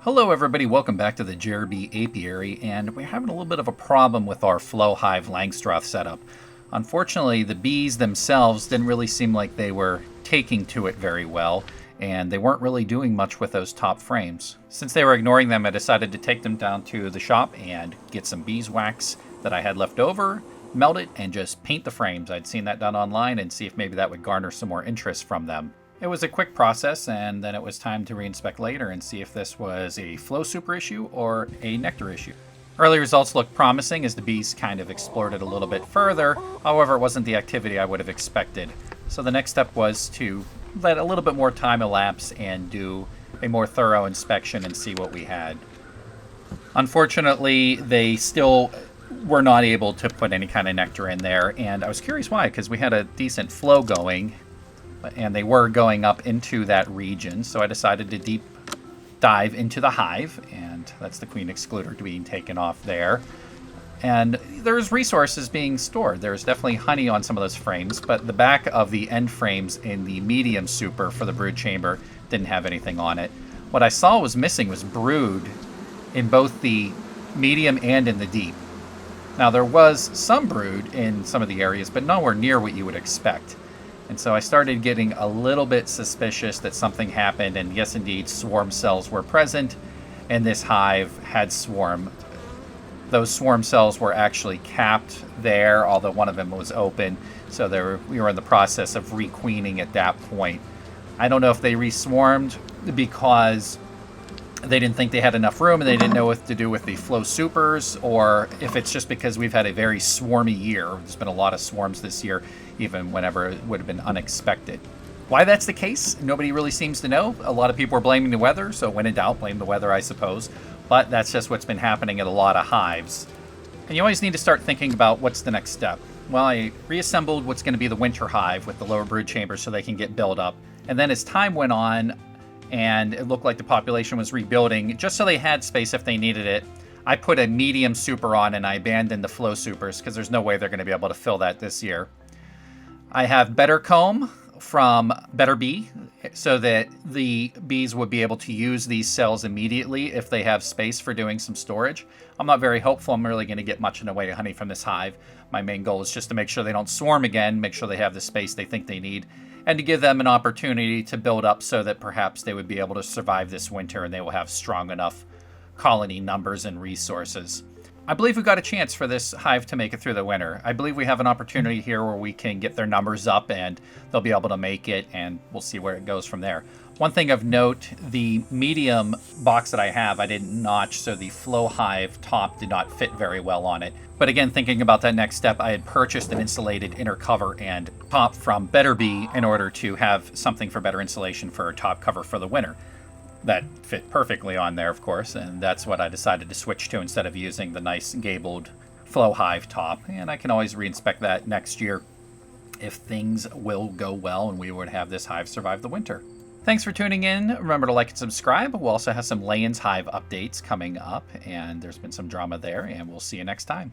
Hello everybody, welcome back to the Jeremy Apiary, and we're having a little bit of a problem with our flow hive Langstroth setup. Unfortunately, the bees themselves didn't really seem like they were taking to it very well, and they weren't really doing much with those top frames. Since they were ignoring them, I decided to take them down to the shop and get some beeswax that I had left over, melt it, and just paint the frames. I'd seen that done online and see if maybe that would garner some more interest from them. It was a quick process, and then it was time to reinspect later and see if this was a flow super issue or a nectar issue. Early results looked promising as the bees kind of explored it a little bit further. However, it wasn't the activity I would have expected. So the next step was to let a little bit more time elapse and do a more thorough inspection and see what we had. Unfortunately, they still were not able to put any kind of nectar in there, and I was curious why, because we had a decent flow going and they were going up into that region, so I decided to deep dive into the hive, and that's the queen excluder being taken off there. And there's resources being stored. There's definitely honey on some of those frames, but the back of the end frames in the medium super for the brood chamber didn't have anything on it. What I saw was missing was brood in both the medium and in the deep. Now there was some brood in some of the areas, but nowhere near what you would expect. And so I started getting a little bit suspicious that something happened, and yes, indeed, swarm cells were present, and this hive had swarmed. Those swarm cells were actually capped there, although one of them was open, so we were in the process of requeening at that point. I don't know if they reswarmed because they didn't think they had enough room and they didn't know what to do with the flow supers, or if it's just because we've had a very swarmy year. There's been a lot of swarms this year, even whenever it would have been unexpected. Why that's the case, nobody really seems to know. A lot of people are blaming the weather, so when in doubt, blame the weather, I suppose. But that's just what's been happening at a lot of hives. And you always need to start thinking about what's the next step. Well, I reassembled what's going to be the winter hive with the lower brood chambers so they can get built up. And then as time went on, and it looked like the population was rebuilding, just so they had space if they needed it, I put a medium super on and I abandoned the flow supers because there's no way they're going to be able to fill that this year. I have Better Comb from Better Bee so that the bees would be able to use these cells immediately if they have space for doing some storage. I'm not very hopeful I'm really going to get much in the way of honey from this hive. My main goal is just to make sure they don't swarm again, make sure they have the space they think they need, and to give them an opportunity to build up so that perhaps they would be able to survive this winter and they will have strong enough colony numbers and resources. I believe we've got a chance for this hive to make it through the winter. I believe we have an opportunity here where we can get their numbers up and they'll be able to make it, and we'll see where it goes from there. One thing of note, the medium box that I have, I didn't notch, so the flow hive top did not fit very well on it. But again, thinking about that next step, I had purchased an insulated inner cover and top from Better Bee in order to have something for better insulation for a top cover for the winter. That fit perfectly on there, of course, and that's what I decided to switch to instead of using the nice gabled flow hive top. And I can always reinspect that next year if things will go well and we would have this hive survive the winter. Thanks for tuning in. Remember to like and subscribe. We'll also have some layens hive updates coming up, and there's been some drama there, and we'll see you next time.